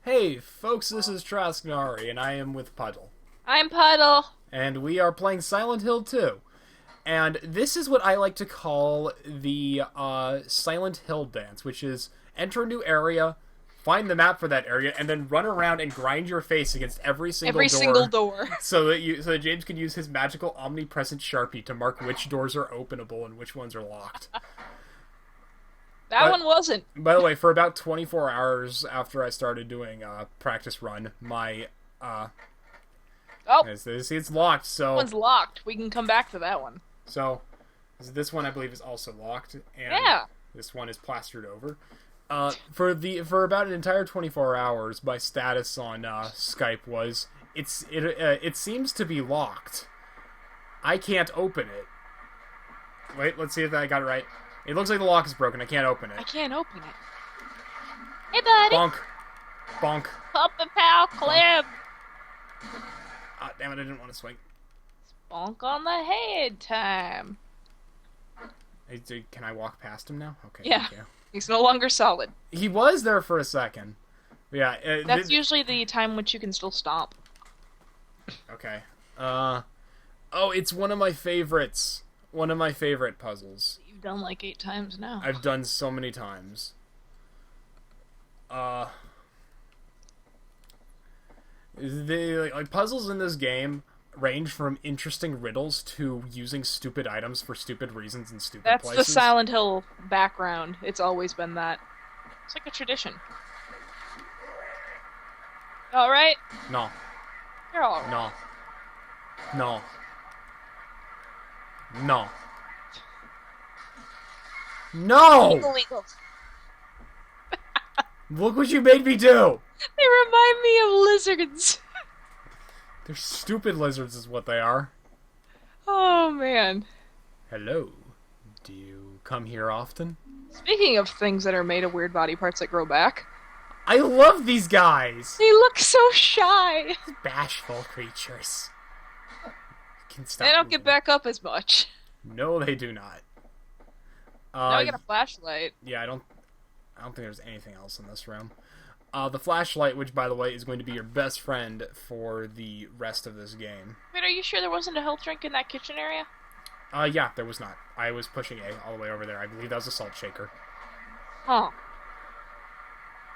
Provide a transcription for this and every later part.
Hey, folks, this is Trasknari, and I am with Puddle. I'm Puddle. And we are playing Silent Hill 2. And this is what I like to call the Silent Hill dance, which is enter a new area, find the map for that area, and then run around and grind your face against every Single door. so that James can use his magical omnipresent Sharpie to mark which doors are openable and which ones are locked. That one wasn't. By the way, for about 24 hours after I started doing practice run, my it's locked. So that one's locked. We can come back to that one. So this one I believe is also locked, and yeah, this one is plastered over. For about an entire 24 hours, my status on Skype was it seems to be locked. I can't open it. Wait, let's see if I got it right. It looks like the lock is broken. I can't open it. I can't open it. Hey, buddy. Bonk. Bonk. Pop the pal clip. Ah, damn it, I didn't want to swing. Bonk on the head time. Can I walk past him now? Okay, yeah. Thank you. He's no longer solid. He was there for a second. Yeah. That's usually the time which you can still stomp. Okay. Oh, it's one of my favorites. One of my favorite puzzles. You've done like 8 times now. I've done so many times. Puzzles in this game range from interesting riddles to using stupid items for stupid reasons in stupid places. That's the Silent Hill background. It's always been that. It's like a tradition. Alright? No. You're alright. No. No. No. No! Illegal. Look what you made me do! They remind me of lizards. They're stupid lizards is what they are. Oh, man. Hello. Do you come here often? Speaking of things that are made of weird body parts that grow back. I love these guys! They look so shy! Bashful creatures. They don't get back up as much. No, they do not. Now we got a flashlight. Yeah, I don't think there's anything else in this room. The flashlight, which, by the way, is going to be your best friend for the rest of this game. Wait, are you sure there wasn't a health drink in that kitchen area? Yeah, there was not. I was pushing A all the way over there. I believe that was a salt shaker. Huh.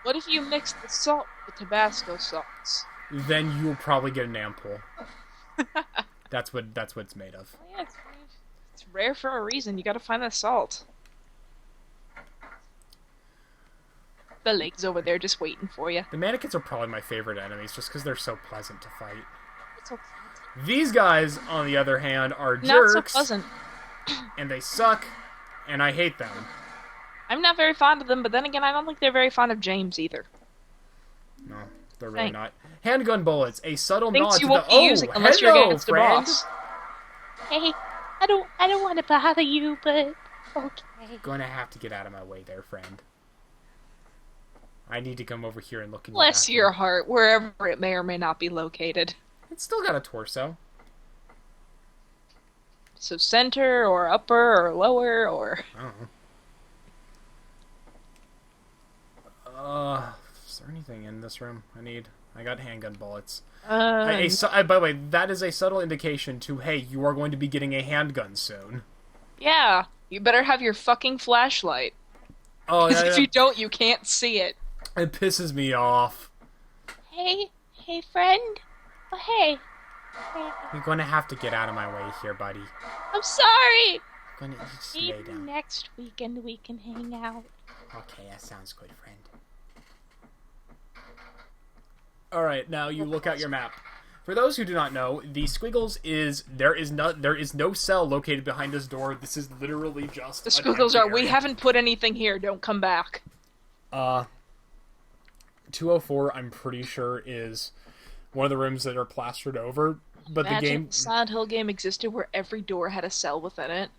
What if you mix the salt with Tabasco sauce? Then you'll probably get an ampoule. That's what it's made of. Oh, yeah, it's rare for a reason. You gotta find the salt. The leg's over there just waiting for you. The mannequins are probably my favorite enemies just because they're so pleasant to fight. It's so pleasant. These guys, on the other hand, are jerks. Not so pleasant. And they suck, and I hate them. I'm not very fond of them, but then again, I don't think they're very fond of James either. No, they're really not. Handgun bullets, a subtle Things nod you to won't the be using unless you're against the friend. boss. Hey, I don't want to bother you, but okay. Gonna have to get out of my way there, friend. I need to come over here and look in Bless your heart, wherever it may or may not be located. It's still got a torso. So center, or upper, or lower, or... I don't know. Is there anything in this room I got handgun bullets. By the way, that is a subtle indication to, hey, you are going to be getting a handgun soon. Yeah, you better have your fucking flashlight. Oh, Because if you don't, you can't see it. It pisses me off. Hey friend. Oh, hey. You're going to have to get out of my way here, buddy. I'm sorry. I'm going to just lay down. Next weekend we can hang out. Okay, that sounds good, friend. Alright, now you look out your map. For those who do not know, the squiggles there is no cell located behind this door. This is literally just the squiggles are, we haven't put anything here, don't come back. 204, I'm pretty sure, is one of the rooms that are plastered over, but the Silent Hill game existed where every door had a cell within it.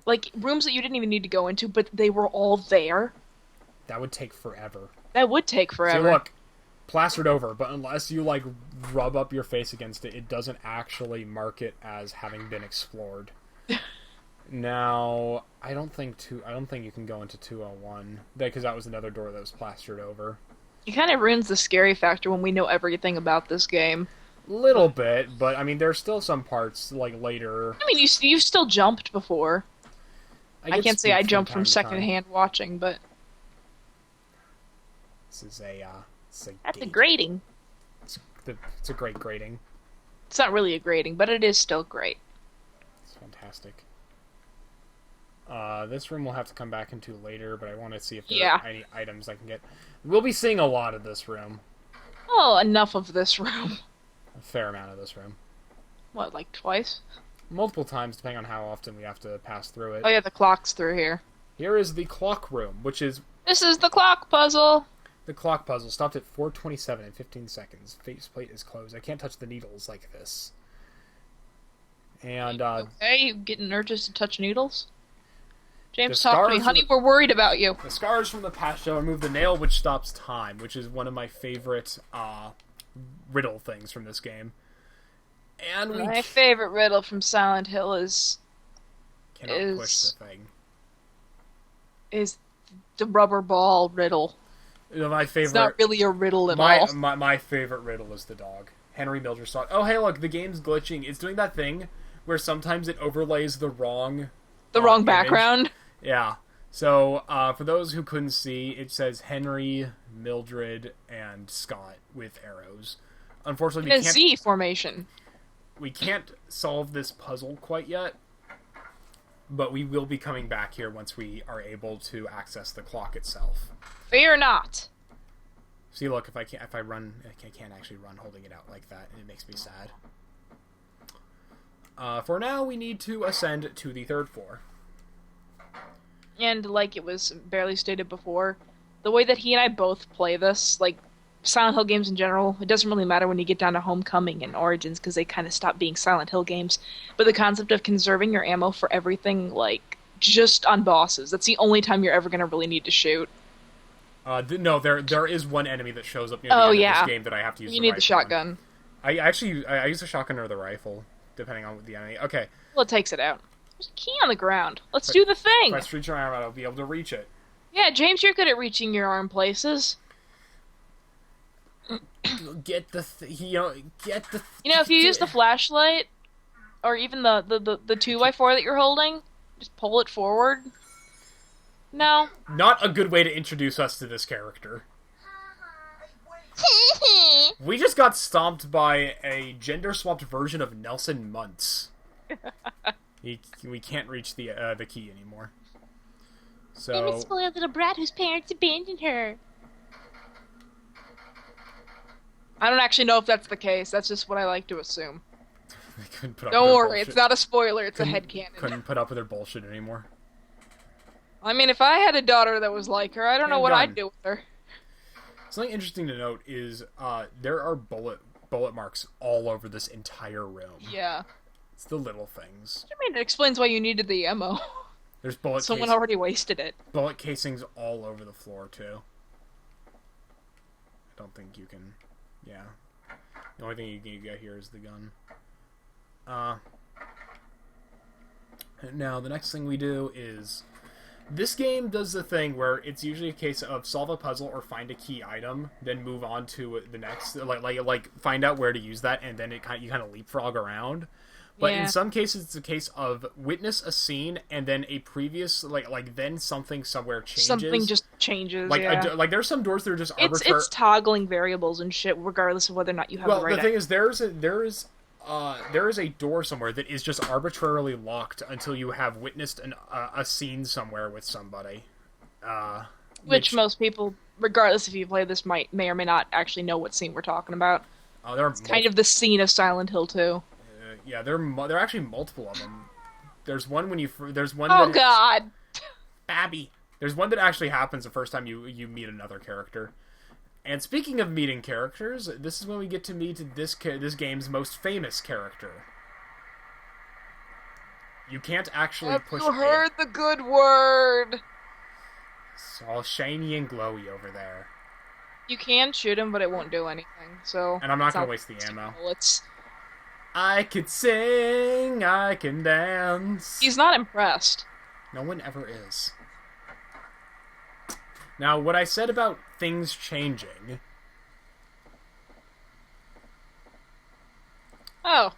Like, rooms that you didn't even need to go into, but they were all there. That would take forever. That would take forever. So look, plastered over, but unless you, like, rub up your face against it, it doesn't actually mark it as having been explored. Now, I don't think you can go into 201, because that was another door that was plastered over. It kind of ruins the scary factor when we know everything about this game. Little bit, but I mean, there's still some parts like later. I mean, you've still jumped before. I get can't say I spooked jumped time from to time. secondhand watching, but This is it's a that's a gate. grating. It's a great grading. It's not really a grating, but it is still great. It's fantastic. This room we'll have to come back into later, but I want to see if there are any items I can get. We'll be seeing a lot of this room. Oh, enough of this room. A fair amount of this room. What, like twice? Multiple times, depending on how often we have to pass through it. Oh yeah, the clock's through here. Here is the clock room, which is... This is the clock puzzle! The clock puzzle stopped at 4:27 and 15 seconds. Faceplate is closed. I can't touch the needles like this. And, Okay, you getting urges to touch needles? James, The talk to me. scars Honey, we're worried about you. the scars from the past shall remove the nail which stops time, which is one of my favorite, riddle things from this game. And we My favorite riddle from Silent Hill is cannot push the thing. the rubber ball riddle. My favorite... It's not really a riddle at all. My favorite riddle is the dog. Henry Mildred thought, oh hey look, the game's glitching. It's doing that thing where sometimes it overlays the wrong... The wrong image. background. Yeah. So, for those who couldn't see, it says Henry, Mildred, and Scott with arrows. Unfortunately, In a Z formation. we can't solve this puzzle quite yet, but we will be coming back here once we are able to access the clock itself. Fear not. See, look, if I can't actually run holding it out like that, and it makes me sad. For now, we need to ascend to the 3rd floor. And like it was barely stated before, the way that he and I both play this, like Silent Hill games in general, it doesn't really matter when you get down to Homecoming and Origins because they kind of stop being Silent Hill games. But the concept of conserving your ammo for everything, like just on bosses, that's the only time you're ever going to really need to shoot. No, there is one enemy that shows up near the end of this game that I have to use. You need the shotgun. I use the shotgun or the rifle, depending on the enemy. Okay. Well, it takes it out. There's a key on the ground. Let's do the thing. If I stretch your arm out, I'll be able to reach it. Yeah, James, you're good at reaching your arm places. Get the if you use the flashlight, or even the 2x4 that you're holding, just pull it forward. No. Not a good way to introduce us to this character. We just got stomped by a gender-swapped version of Nelson Muntz. We can't reach the key anymore. So... I'm a spoiled little brat whose parents abandoned her. I don't actually know if that's the case. That's just what I like to assume. Don't worry, it's not a spoiler. It's a headcanon. Couldn't put up with their bullshit anymore. I mean, if I had a daughter that was like her, I don't know what I'd do with her. Something interesting to note is there are bullet marks all over this entire room. Yeah. It's the little things. I mean, it explains why you needed the ammo. There's bullet Someone already wasted it. Bullet casings all over the floor, too. I don't think you can... Yeah. The only thing you can get here is the gun. Now, the next thing we do is... This game does the thing where it's usually a case of solve a puzzle or find a key item, then move on to the next, like find out where to use that, and then you kind of leapfrog around. But in some cases, it's a case of witness a scene, and then a previous, then something somewhere changes. Something just changes, Like there's some doors that are just arbitrary. It's toggling variables and shit, regardless of whether or not you have the right... Well, the thing is, there is a door somewhere that is just arbitrarily locked until you have witnessed a scene somewhere with somebody. Which most people, regardless if you play this, may or may not actually know what scene we're talking about. It's kind of the scene of Silent Hill 2. Yeah, there are actually multiple of them. There's one God! Abby! There's one that actually happens the first time you meet another character. And speaking of meeting characters, this is when we get to meet this game's most famous character. You can't actually push... You heard the good word! It's all shiny and glowy over there. You can shoot him, but it won't do anything, so... And I'm not going to waste the ammo. I could sing, I can dance. He's not impressed. No one ever is. Now, what I said about things changing... Oh.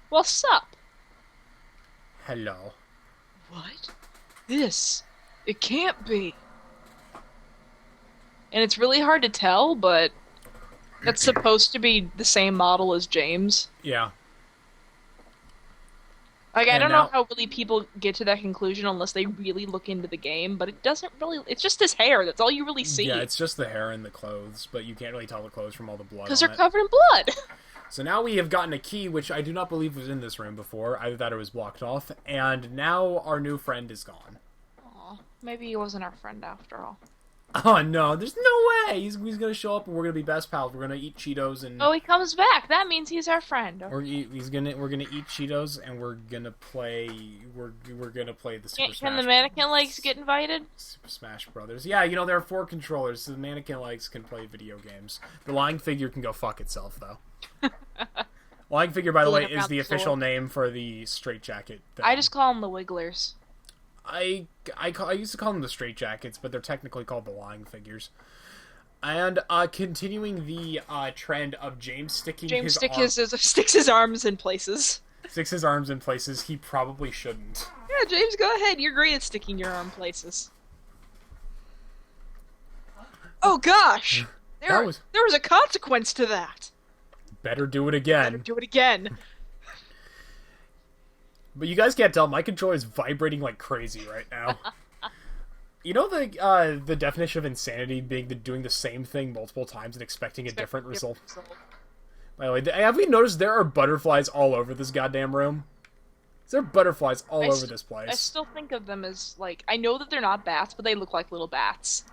Well, sup? Hello. What? This? It can't be. And it's really hard to tell, but that's supposed to be the same model as James. Yeah. Like, I And don't now- know how really people get to that conclusion unless they really look into the game, but it doesn't really... It's just his hair. That's all you really see. Yeah, it's just the hair and the clothes, but you can't really tell the clothes from all the blood Because on they're it. covered in blood. So now we have gotten a key, which I do not believe was in this room before. Either that or it was blocked off, and now our new friend is gone. Aw, maybe he wasn't our friend after all. Oh no, there's no way! He's gonna show up and we're gonna be best pals. We're gonna eat Cheetos and... Oh, he comes back. That means he's our friend. We're gonna eat Cheetos and we're gonna play the Super Smash. Can the mannequin legs get invited? Super Smash Brothers. Yeah, you know there are 4 controllers, so the mannequin legs can play video games. The lying figure can go fuck itself though. Lying figure, by the way, is the official name for the straitjacket. I just call them the Wigglers. I used to call them the straitjackets, but they're technically called the lying figures. And continuing the trend of James sticks his arms in places. Sticks his arms in places he probably shouldn't. Yeah, James, go ahead. You're great at sticking your arm places. Oh gosh, there was a consequence to that. Better do it again. Better do it again. But you guys can't tell, my controller is vibrating like crazy right now. You know the definition of insanity being doing the same thing multiple times and expecting a different result? By the way, have we noticed there are butterflies all over this goddamn room? There are butterflies all over this place. I still think of them as, like, I know that they're not bats, but they look like little bats.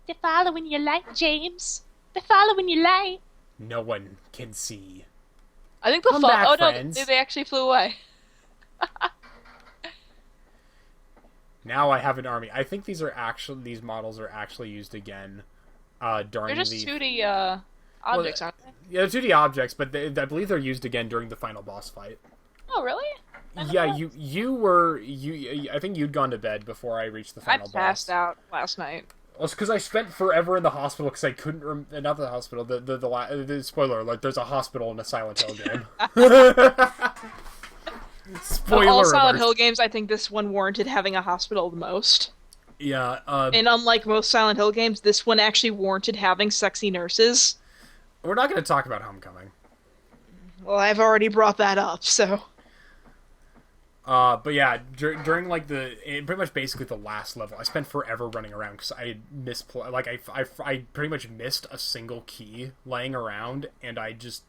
They're following your light, James. They're following your light. No one can see. I think they'll back, oh friends. no, they actually flew away. Now I have an army. I think these models are actually used again during They're just 2D objects, aren't they? Yeah, 2D objects, but I believe they're used again during the final boss fight. Oh, really? Yeah, I think you'd gone to bed before I reached the final boss. I passed out last night. Well, it's because I spent forever in the hospital because I couldn't not the hospital. The spoiler alert: there's a hospital in a Silent Hill game. Spoiler Of all Silent alert. Hill games, I think this one warranted having a hospital the most. Yeah, and unlike most Silent Hill games, this one actually warranted having sexy nurses. We're not going to talk about Homecoming. Well, I've already brought that up, so... But yeah, during like pretty much basically the last level, I spent forever running around because I I pretty much missed a single key laying around, and I just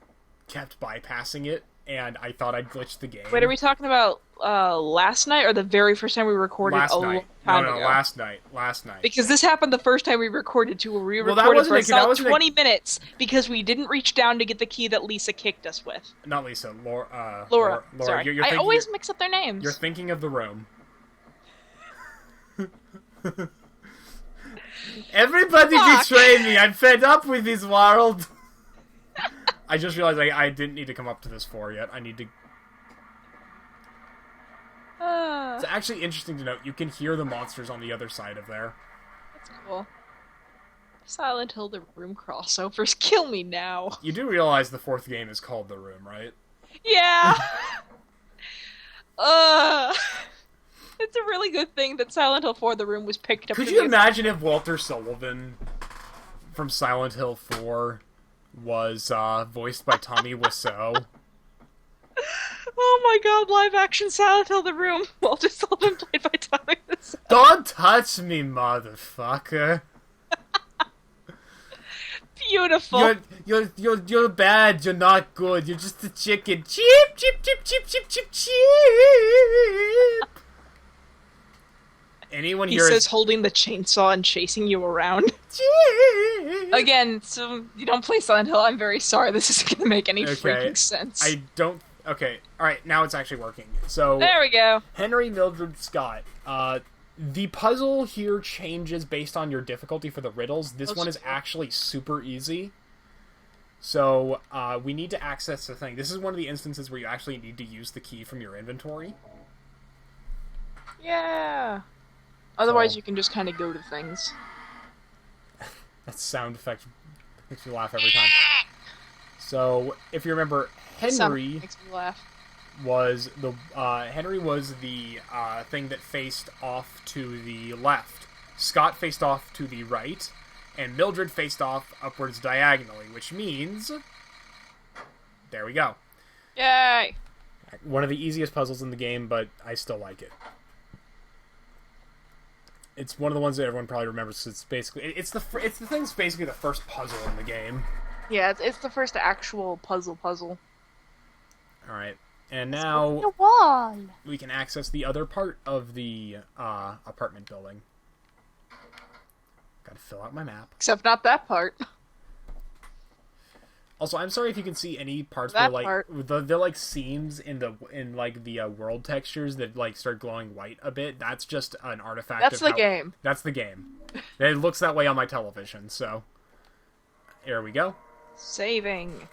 kept bypassing it, and I thought I'd glitched the game. Wait, are we talking about last night or the very first time we recorded? Long time ago? Last night. Because this happened the first time we recorded too, where we recorded recorded for a solid 20 minutes because we didn't reach down to get the key that Lisa kicked us with. Not Lisa, Laura. Laura. Sorry, you're I always mix up their names. You're thinking of the room. Everybody betrayed me. I'm fed up with this world. I just realized I didn't need to come up to this floor yet. I need to... It's actually interesting to note, you can hear the monsters on the other side of there. That's cool. Silent Hill The Room crossovers. Kill me now. You do realize the 4th game is called The Room, right? Yeah! It's a really good thing that Silent Hill 4 The Room was picked up. Could you imagine if Walter Sullivan from Silent Hill 4 was voiced by Tommy Wiseau? Oh my god, live action Silent Hill The Room. Walter Sullivan played by Tommy Wiseau. Don't touch me, motherfucker. Beautiful. You're bad. You're not good. You're just a chicken. Cheep, cheep, cheep, cheep, cheep, cheep, cheep. Anyone here? He says holding the chainsaw and chasing you around. Cheep. Again, so you don't play Silent Hill. I'm very sorry. This isn't going to make any freaking sense. I don't. Okay. All right. Now it's actually working. So there we go. Henry Mildred Scott. The puzzle here changes based on your difficulty for the riddles. This one is actually super easy. So, we need to access the thing. This is one of the instances where you actually need to use the key from your inventory. Yeah. Otherwise, So, you can just kind of go to things. that sound effect makes me laugh every time. So, if you remember, Henry Makes me laugh. was the thing that faced off to the left. Scott faced off to the right, and Mildred faced off upwards diagonally, which means there we go. Yay! One of the easiest puzzles in the game, but I still like it. It's one of the ones that everyone probably remembers. It's basically it's the thing's basically the first puzzle in the game. Yeah, it's the first actual puzzle. All right, and now the wall. we can access the other part of the apartment building. Got to fill out my map. Except not that part. Also, I'm sorry if you can see any parts That where part. they're like seams in the world textures that like start glowing white a bit. That's just an artifact. That's the game. That's the game. It looks that way on my television. So here we go. Saving.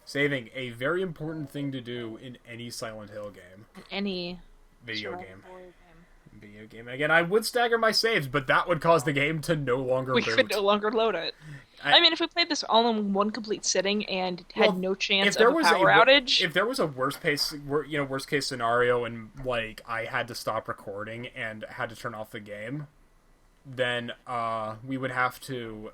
Saving, a very important thing to do in any Silent Hill game. Any Video game. Video game. Again, I would stagger my saves, but that would cause the game to no longer We boot. could no longer load it. I mean, if we played this all in one complete sitting and had no chance of a power outage... If there was a worst case scenario and, like, I had to stop recording and had to turn off the game, then we would have to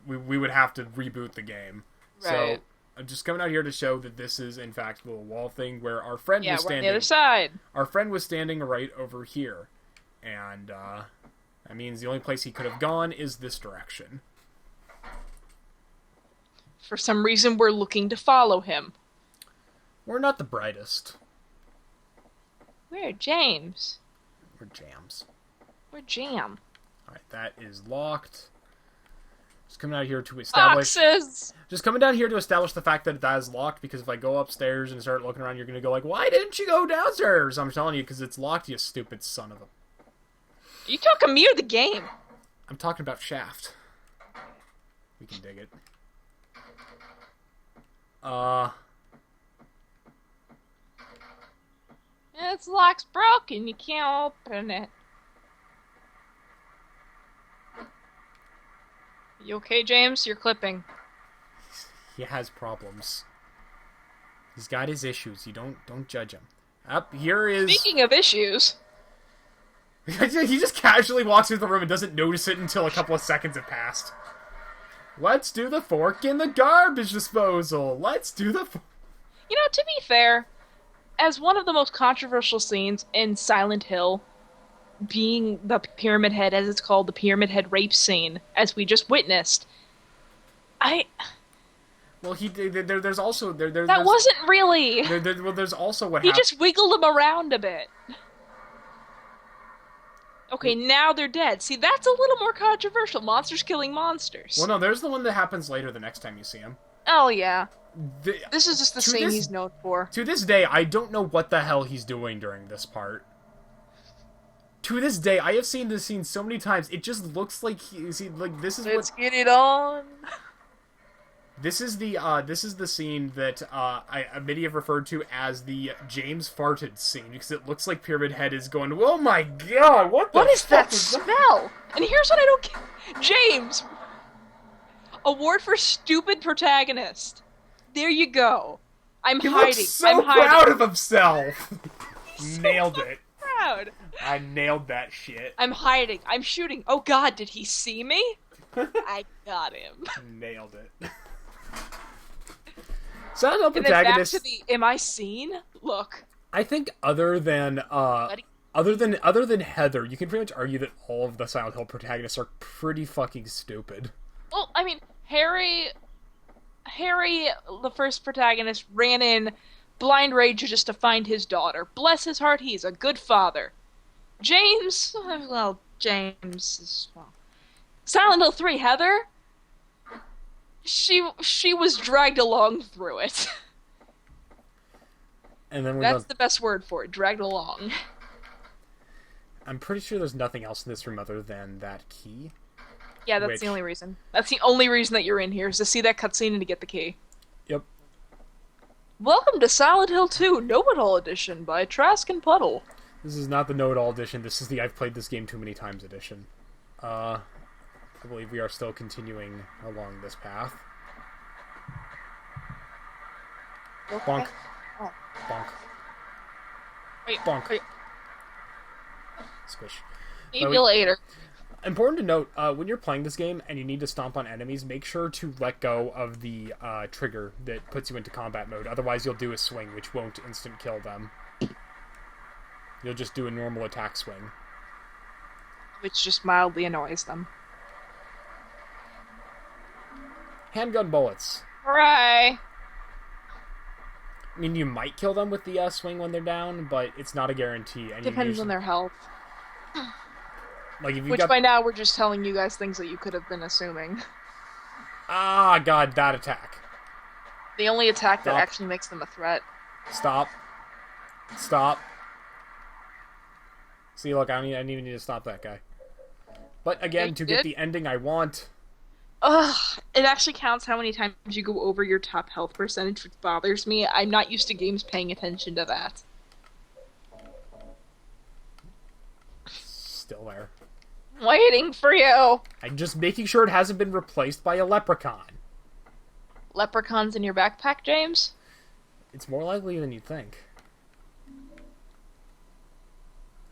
we would have to reboot the game. Right. So I'm just coming out here to show that this is, in fact, the wall thing where our friend was we're on standing... the other side. Our friend was standing right over here. And that means the only place he could have gone is this direction. For some reason, we're looking to follow him. We're not the brightest. We're James. We're Jams. We're Jam. Alright, that is locked. Just coming out here to establish... Boxes! Just coming down here to establish the fact that that is locked, because if I go upstairs and start looking around, you're going to go like, why didn't you go downstairs? I'm telling you, because it's locked, you stupid son of a... Are you talking me or the game? I'm talking about Shaft. We can dig it. Its lock's broken, you can't open it. You okay, James? You're clipping. He has problems. He's got his issues. You don't judge him. Up here is... Speaking of issues... He just casually walks into the room and doesn't notice it until a couple of seconds have passed. Let's do the fork in the garbage disposal. Let's do the... You know, to be fair, as one of the most controversial scenes in Silent Hill, being the Pyramid Head, as it's called, the Pyramid Head rape scene, as we just witnessed, Well, there's also... That wasn't really... there's also what He happened... just wiggled them around a bit. Okay, now they're dead. See, that's a little more controversial. Monsters killing monsters. Well, no, there's the one that happens later the next time you see him. Oh, yeah. This is just the scene he's known for. To this day, I don't know what the hell he's doing during this part. To this day, I have seen this scene so many times, it just looks like this is Let's get it on. This is the scene that many have referred to as the James farted scene, because it looks like Pyramid Head is going, oh my god, what is that smell? And here's what I don't get. James! Award for stupid protagonist. There you go. I'm He hiding. looks so I'm hiding. proud of himself. Nailed it. Proud. I nailed that shit. I'm hiding. I'm shooting. Oh god, did he see me? I got him. Nailed it. Silent Hill And then back protagonist. to the am I seen? Look. I think other than Heather, you can pretty much argue that all of the Silent Hill protagonists are pretty fucking stupid. Well, I mean, Harry, the first protagonist, ran in blind rage just to find his daughter. Bless his heart, he's a good father. James, well, James is, well. Silent Hill 3, Heather, she was dragged along through it. And then That's the best word for it, dragged along. I'm pretty sure there's nothing else in this room other than that key. Yeah, that's the only reason. That's the only reason that you're in here, is to see that cutscene and to get the key. Yep. Welcome to Silent Hill 2 Know-It-All Edition by Trask and Puddle. This is not the know-it-all edition. This is the I've played this game too many times edition. I believe we are still continuing along this path. Okay. Bonk. Oh. Bonk. Wait, Bonk. wait. Squish. Maybe later. Important to note, when you're playing this game and you need to stomp on enemies, make sure to let go of the trigger that puts you into combat mode. Otherwise, you'll do a swing, which won't instant kill them. You'll just do a normal attack swing. Which just mildly annoys them. Handgun bullets. Hooray! I mean, you might kill them with the swing when they're down, but it's not a guarantee. And Depends on their health. Like if you Which by now we're just telling you guys things that you could have been assuming. Ah, God, that attack. The only attack that Stop. actually makes them a threat. Stop. Stop. See, look, I don't even need to stop that guy. But again, to get the ending I want... Ugh, it actually counts how many times you go over your top health percentage, which bothers me. I'm not used to games paying attention to that. Still there. Waiting for you! I'm just making sure it hasn't been replaced by a leprechaun. Leprechauns in your backpack, James? It's more likely than you'd think.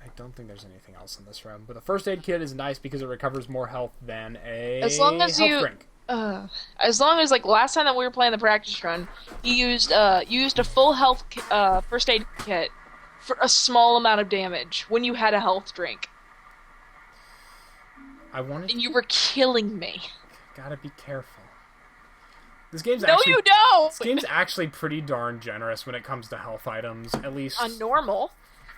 I don't think there's anything else in this room. But the first aid kit is nice because it recovers more health than a As long as health you... drink. As long as, like, last time that we were playing the practice run, you used a full health first aid kit for a small amount of damage when you had a health drink. And you were killing me. Gotta be careful. This game's No, actually... you don't! This game's actually pretty darn generous when it comes to health items, at least... On normal.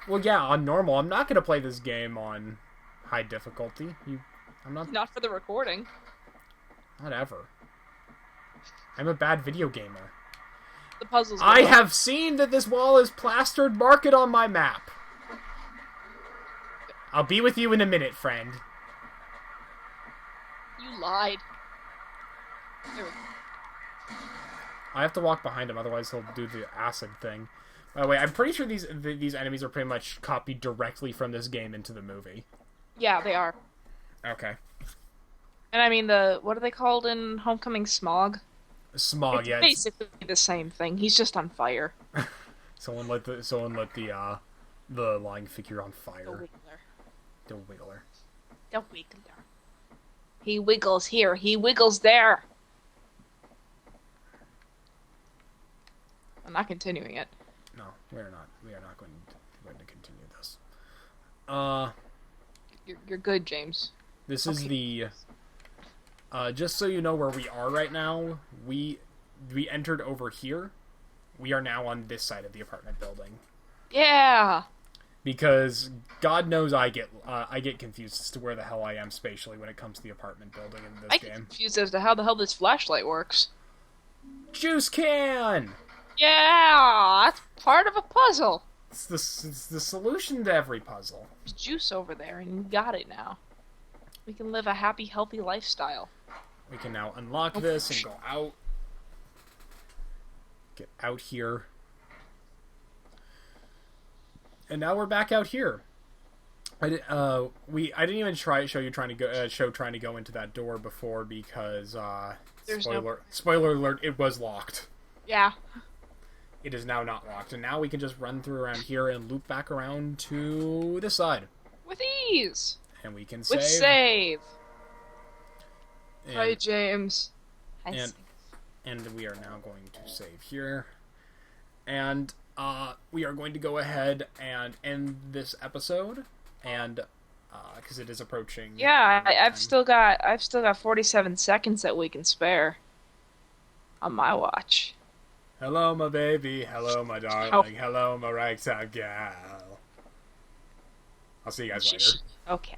Well, yeah, on normal. I'm not gonna play this game on high difficulty. I'm not... Not for the recording. Not ever. I'm a bad video gamer. The puzzles. I have seen that this wall is plastered. Mark it on my map. I'll be with you in a minute, friend. You lied. There we go. I have to walk behind him, otherwise he'll do the acid thing. By the way, I'm pretty sure these enemies are pretty much copied directly from this game into the movie. Yeah, they are. Okay. And I mean, what are they called in Homecoming? Smog? Smog, it's yeah. basically the same thing. He's just on fire. Someone lit the lying figure on fire. The Wiggler. The Wiggler. The Wiggler. He wiggles here. He wiggles there. I'm not continuing it. No, we are not. We are not going to continue this. You're good, James. This is the. Just so you know where we are right now, we entered over here. We are now on this side of the apartment building. Yeah. Because God knows I get confused as to where the hell I am spatially when it comes to the apartment building in this game. I get confused as to how the hell this flashlight works. Juice can. Yeah, that's part of a puzzle. It's the solution to every puzzle. There's juice over there, and you got it now. We can live a happy, healthy lifestyle. We can now unlock this and go out. Get out here. And now we're back out here. I didn't even show you trying to go into that door before because spoiler alert, it was locked. Yeah. It is now not locked, and now we can just run through around here and loop back around to this side. With ease. And we can save. With save. And, Hi, James. And we are now going to save here. And we are going to go ahead and end this episode, and because it is approaching. Yeah, I've still got 47 seconds that we can spare on my watch. Hello, my baby. Hello, my darling. Hello, my ragtag gal. I'll see you guys later. Okay.